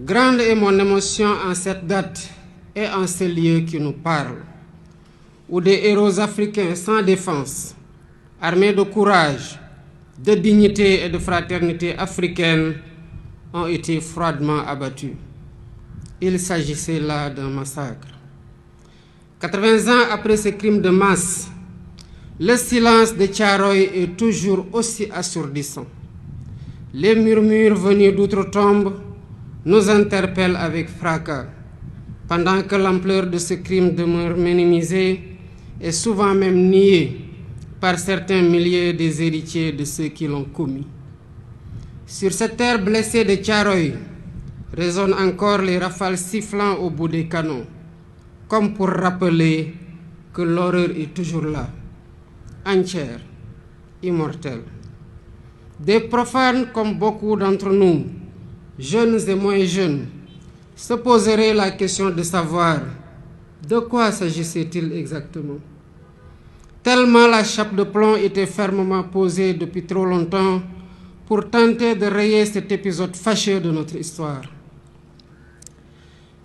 Grande est mon émotion en cette date et en ce lieu qui nous parle, où des héros africains sans défense, armés de courage, de dignité et de fraternité africaine, ont été froidement abattus. Il s'agissait là d'un massacre. 80 ans après ce crime de masse, le silence de Thiaroye est toujours aussi assourdissant. Les murmures venus d'outre-tombe nous interpellent avec fracas, pendant que l'ampleur de ce crime demeure minimisée et souvent même niée par certains milliers des héritiers de ceux qui l'ont commis. Sur cette terre blessée de Thiaroye résonnent encore les rafales sifflant au bout des canons, comme pour rappeler que l'horreur est toujours là, entière, immortelle. Des profanes comme beaucoup d'entre nous, jeunes et moins jeunes, se poseraient la question de savoir de quoi s'agissait-il exactement. Tellement la chape de plomb était fermement posée depuis trop longtemps pour tenter de rayer cet épisode fâcheux de notre histoire.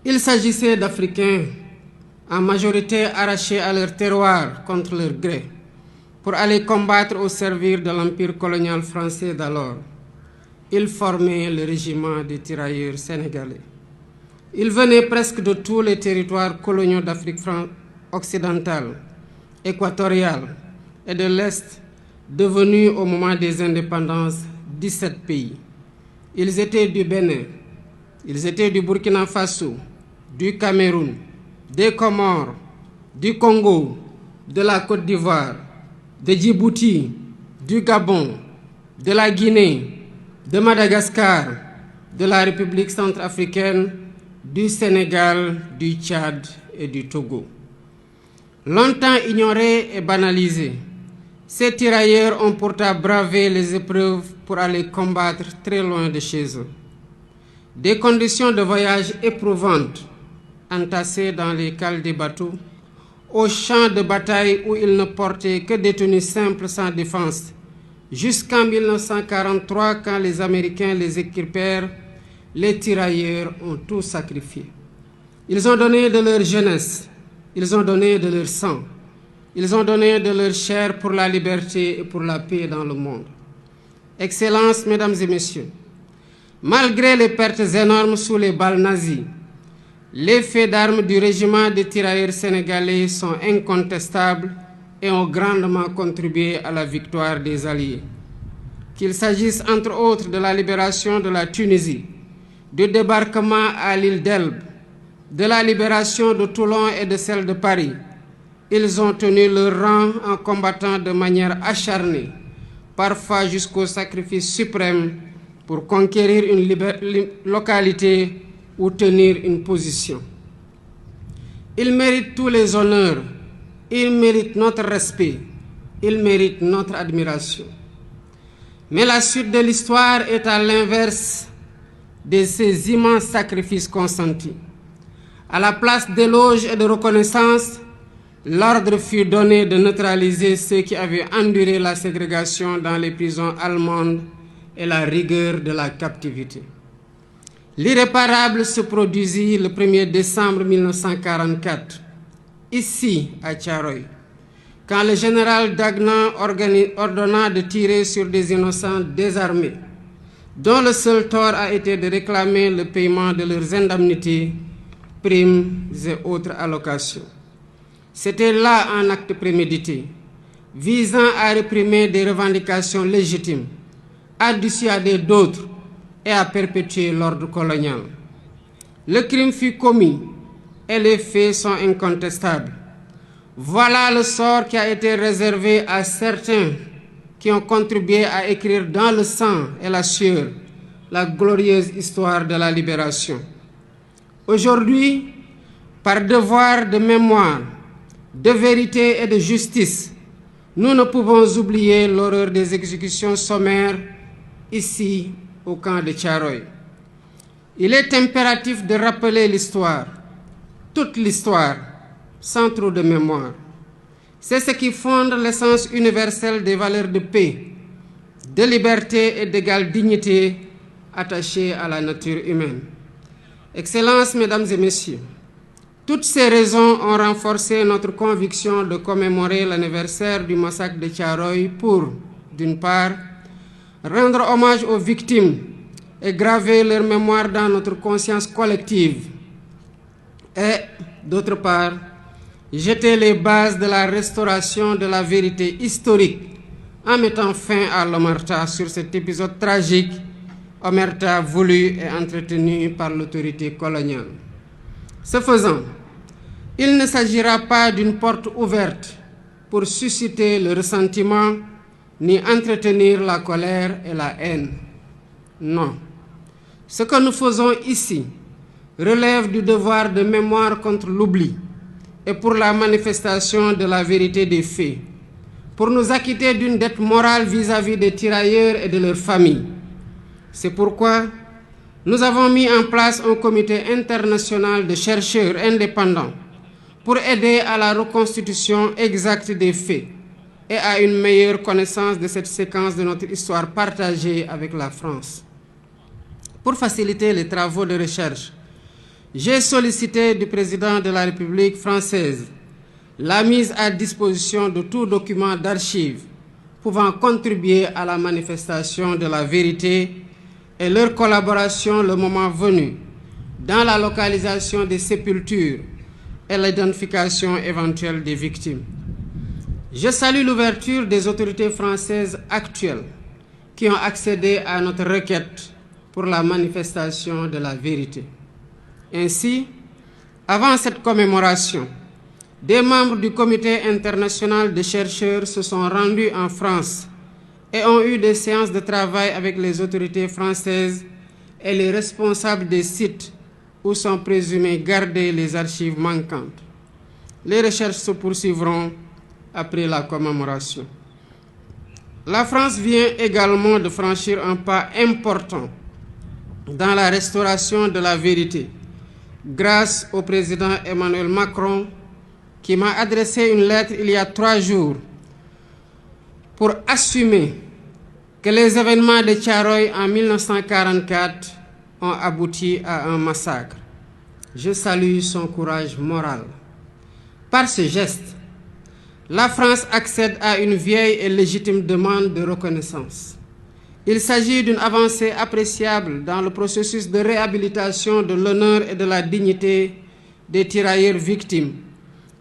Il s'agissait d'Africains, en majorité arrachés à leur terroir contre leur gré, pour aller combattre au service de l'empire colonial français d'alors. Ils formaient le régiment des tirailleurs sénégalais. Ils venaient presque de tous les territoires coloniaux d'Afrique occidentale, équatoriale et de l'Est, devenus au moment des indépendances 17 pays. Ils étaient du Bénin, ils étaient du Burkina Faso, du Cameroun, des Comores, du Congo, de la Côte d'Ivoire, de Djibouti, du Gabon, de la Guinée, de Madagascar, de la République centrafricaine, du Sénégal, du Tchad et du Togo. Longtemps ignorés et banalisés, ces tirailleurs ont pourtant bravé les épreuves pour aller combattre très loin de chez eux. Des conditions de voyage éprouvantes, entassés dans les cales des bateaux, aux champs de bataille où ils ne portaient que des tenues simples sans défense, jusqu'en 1943, quand les Américains les équipèrent, les tirailleurs ont tout sacrifié. Ils ont donné de leur jeunesse, ils ont donné de leur sang, ils ont donné de leur chair pour la liberté et pour la paix dans le monde. Excellences, Mesdames et Messieurs, malgré les pertes énormes sous les balles nazies, les faits d'armes du régiment des tirailleurs sénégalais sont incontestables et ont grandement contribué à la victoire des Alliés. Qu'il s'agisse entre autres de la libération de la Tunisie, du débarquement à l'île d'Elbe, de la libération de Toulon et de celle de Paris, ils ont tenu leur rang en combattant de manière acharnée, parfois jusqu'au sacrifice suprême, pour conquérir une localité ou tenir une position. Ils méritent tous les honneurs, ils méritent notre respect, ils méritent notre admiration. Mais la suite de l'histoire est à l'inverse de ces immenses sacrifices consentis. À la place d'éloges et de reconnaissance, l'ordre fut donné de neutraliser ceux qui avaient enduré la ségrégation dans les prisons allemandes et la rigueur de la captivité. L'irréparable se produisit le 1er décembre 1944, ici à Thiaroye, quand le général Dagnan ordonna de tirer sur des innocents désarmés, dont le seul tort a été de réclamer le paiement de leurs indemnités, primes et autres allocations. C'était là un acte prémédité, visant à réprimer des revendications légitimes, à dissuader d'autres et à perpétuer l'ordre colonial. Le crime fut commis et les faits sont incontestables. Voilà le sort qui a été réservé à certains qui ont contribué à écrire dans le sang et la sueur la glorieuse histoire de la libération. Aujourd'hui, par devoir de mémoire, de vérité et de justice, nous ne pouvons oublier l'horreur des exécutions sommaires ici au camp de Thiaroye. Il est impératif de rappeler l'histoire, toute l'histoire, sans trop de mémoire. C'est ce qui fonde l'essence universelle des valeurs de paix, de liberté et d'égale dignité attachées à la nature humaine. Excellences, Mesdames et Messieurs, toutes ces raisons ont renforcé notre conviction de commémorer l'anniversaire du massacre de Thiaroye pour, d'une part, rendre hommage aux victimes et graver leur mémoire dans notre conscience collective, et, d'autre part, jeter les bases de la restauration de la vérité historique en mettant fin à l'omerta sur cet épisode tragique, omerta voulu et entretenu par l'autorité coloniale. Ce faisant, il ne s'agira pas d'une porte ouverte pour susciter le ressentiment ni entretenir la colère et la haine. Non. Ce que nous faisons ici relève du devoir de mémoire contre l'oubli et pour la manifestation de la vérité des faits, pour nous acquitter d'une dette morale vis-à-vis des tirailleurs et de leurs familles. C'est pourquoi nous avons mis en place un comité international de chercheurs indépendants pour aider à la reconstitution exacte des faits et à une meilleure connaissance de cette séquence de notre histoire partagée avec la France. Pour faciliter les travaux de recherche, j'ai sollicité du président de la République française la mise à disposition de tout document d'archives pouvant contribuer à la manifestation de la vérité et leur collaboration le moment venu dans la localisation des sépultures et l'identification éventuelle des victimes. Je salue l'ouverture des autorités françaises actuelles qui ont accédé à notre requête pour la manifestation de la vérité. Ainsi, avant cette commémoration, des membres du Comité international de chercheurs se sont rendus en France et ont eu des séances de travail avec les autorités françaises et les responsables des sites où sont présumées gardées les archives manquantes. Les recherches se poursuivront après la commémoration. La France vient également de franchir un pas important dans la restauration de la vérité, grâce au président Emmanuel Macron, qui m'a adressé une lettre il y a 3 jours pour assumer que les événements de Thiaroye en 1944 ont abouti à un massacre. Je salue son courage moral. Par ce geste, la France accède à une vieille et légitime demande de reconnaissance. Il s'agit d'une avancée appréciable dans le processus de réhabilitation de l'honneur et de la dignité des tirailleurs victimes,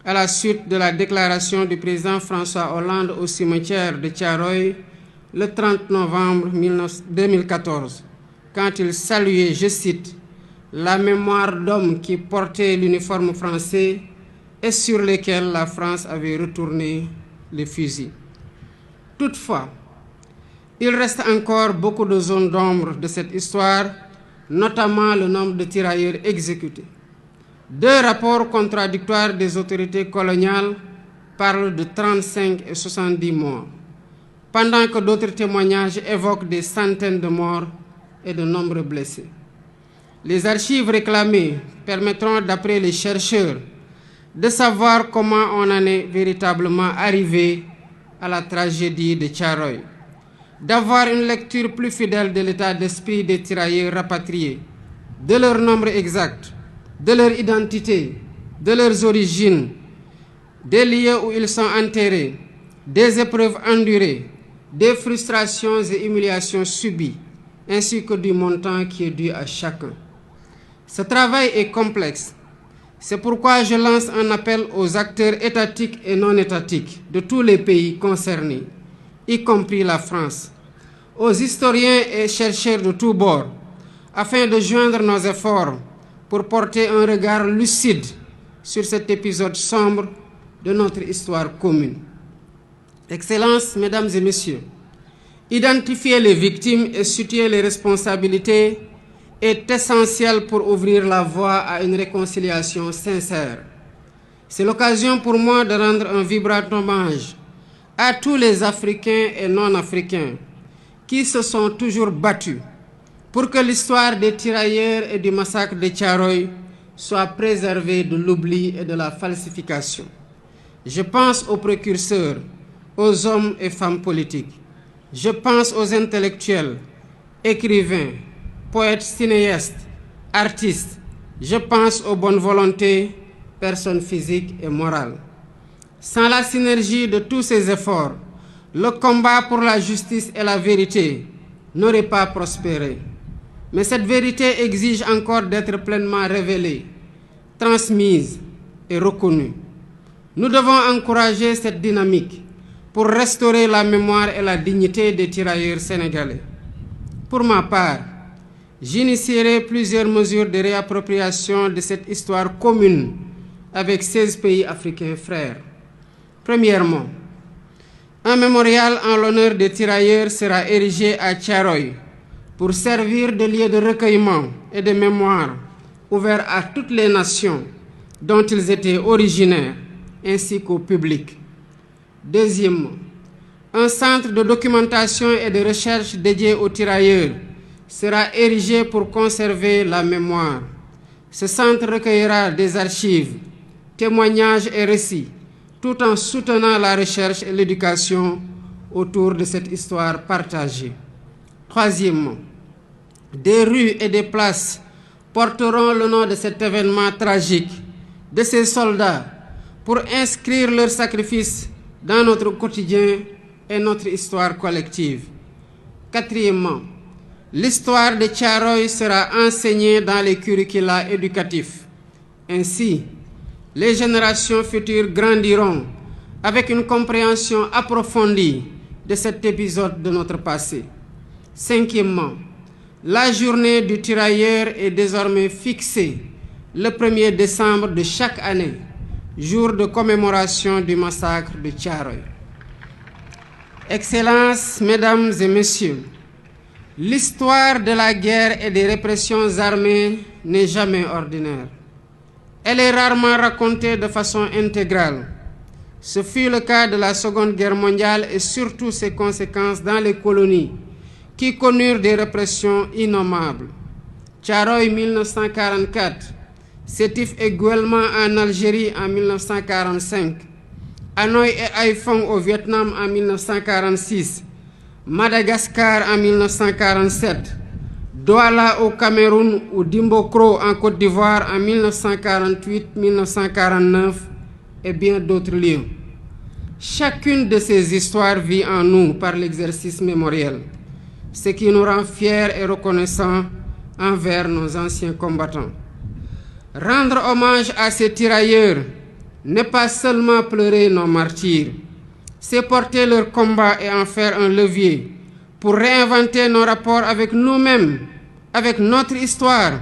à la suite de la déclaration du président François Hollande au cimetière de Thiaroye le 30 novembre 2014, quand il saluait, je cite, « la mémoire d'hommes qui portaient l'uniforme français et sur lesquels la France avait retourné les fusils ». Toutefois, il reste encore beaucoup de zones d'ombre de cette histoire, notamment le nombre de tirailleurs exécutés. 2 rapports contradictoires des autorités coloniales parlent de 35 et 70 morts, pendant que d'autres témoignages évoquent des centaines de morts et de nombreux blessés. Les archives réclamées permettront, d'après les chercheurs, de savoir comment on en est véritablement arrivé à la tragédie de Thiaroye, d'avoir une lecture plus fidèle de l'état d'esprit des tirailleurs rapatriés, de leur nombre exact, de leur identité, de leurs origines, des lieux où ils sont enterrés, des épreuves endurées, des frustrations et humiliations subies, ainsi que du montant qui est dû à chacun. Ce travail est complexe. C'est pourquoi je lance un appel aux acteurs étatiques et non étatiques de tous les pays concernés, y compris la France, aux historiens et chercheurs de tous bords, afin de joindre nos efforts pour porter un regard lucide sur cet épisode sombre de notre histoire commune. Excellences, Mesdames et Messieurs, identifier les victimes et situer les responsabilités est essentiel pour ouvrir la voie à une réconciliation sincère. C'est l'occasion pour moi de rendre un vibrant hommage à tous les Africains et non-Africains qui se sont toujours battus pour que l'histoire des tirailleurs et du massacre de Thiaroye soit préservée de l'oubli et de la falsification. Je pense aux précurseurs, aux hommes et femmes politiques. Je pense aux intellectuels, écrivains, poètes, cinéastes, artistes, Je pense aux bonnes volontés, personnes physiques et morales. Sans la synergie de tous ces efforts, le combat pour la justice et la vérité n'aurait pas prospéré. Mais cette vérité exige encore d'être pleinement révélée, transmise et reconnue. Nous devons encourager cette dynamique pour restaurer la mémoire et la dignité des tirailleurs sénégalais. Pour ma part, j'initierai plusieurs mesures de réappropriation de cette histoire commune avec 16 pays africains frères. Premièrement, un mémorial en l'honneur des tirailleurs sera érigé à Thiaroye pour servir de lieu de recueillement et de mémoire ouvert à toutes les nations dont ils étaient originaires, ainsi qu'au public. Deuxièmement, un centre de documentation et de recherche dédié aux tirailleurs sera érigé pour conserver la mémoire. Ce centre recueillera des archives, témoignages et récits, tout en soutenant la recherche et l'éducation autour de cette histoire partagée. Troisièmement, des rues et des places porteront le nom de cet événement tragique, de ces soldats, pour inscrire leur sacrifice dans notre quotidien et notre histoire collective. Quatrièmement, l'histoire de Thiaroye sera enseignée dans les curricula éducatifs. Ainsi, les générations futures grandiront avec une compréhension approfondie de cet épisode de notre passé. Cinquièmement, la journée du tirailleur est désormais fixée le 1er décembre de chaque année, jour de commémoration du massacre de Thiaroye. Excellences, Mesdames et Messieurs, l'histoire de la guerre et des répressions armées n'est jamais ordinaire. Elle est rarement racontée de façon intégrale. Ce fut le cas de la Seconde Guerre mondiale et surtout ses conséquences dans les colonies, qui connurent des répressions innommables. Thiaroye 1944, Sétif et Guelma en Algérie en 1945, Hanoï et Haiphong au Vietnam en 1946, Madagascar en 1947, Douala au Cameroun ou Dimbokro en Côte d'Ivoire en 1948-1949 et bien d'autres lieux. Chacune de ces histoires vit en nous par l'exercice mémoriel, ce qui nous rend fiers et reconnaissants envers nos anciens combattants. Rendre hommage à ces tirailleurs n'est pas seulement pleurer nos martyrs, c'est porter leur combat et en faire un levier pour réinventer nos rapports avec nous-mêmes, avec notre histoire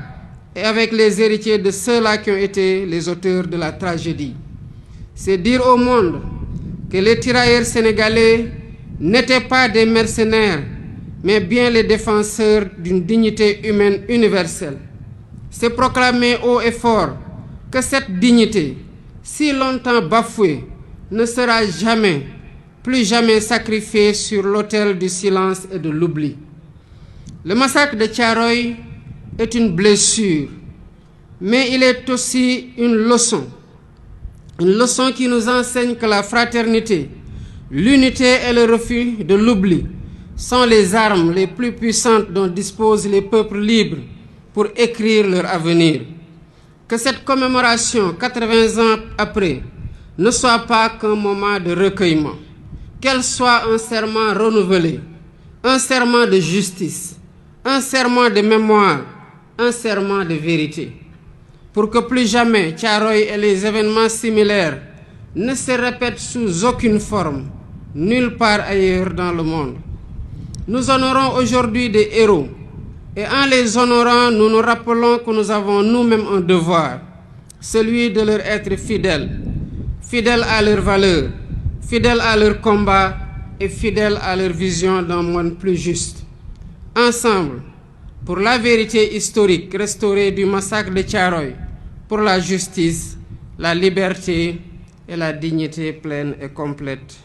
et avec les héritiers de ceux-là qui ont été les auteurs de la tragédie. C'est dire au monde que les tirailleurs sénégalais n'étaient pas des mercenaires, mais bien les défenseurs d'une dignité humaine universelle. C'est proclamer haut et fort que cette dignité, si longtemps bafouée, ne sera jamais, plus jamais sacrifiée sur l'autel du silence et de l'oubli. Le massacre de Thiaroye est une blessure, mais il est aussi une leçon qui nous enseigne que la fraternité, l'unité et le refus de l'oubli sont les armes les plus puissantes dont disposent les peuples libres pour écrire leur avenir. Que cette commémoration, 80 ans après, ne soit pas qu'un moment de recueillement, qu'elle soit un serment renouvelé, un serment de justice, un serment de mémoire, un serment de vérité, pour que plus jamais Thiaroye et les événements similaires ne se répètent sous aucune forme, nulle part ailleurs dans le monde. Nous honorons aujourd'hui des héros, et en les honorant, nous nous rappelons que nous avons nous-mêmes un devoir, celui de leur être fidèles, fidèles à leurs valeurs, fidèles à leur combat et fidèles à leur vision d'un monde plus juste. Ensemble, pour la vérité historique restaurée du massacre de Thiaroye, pour la justice, la liberté et la dignité pleine et complète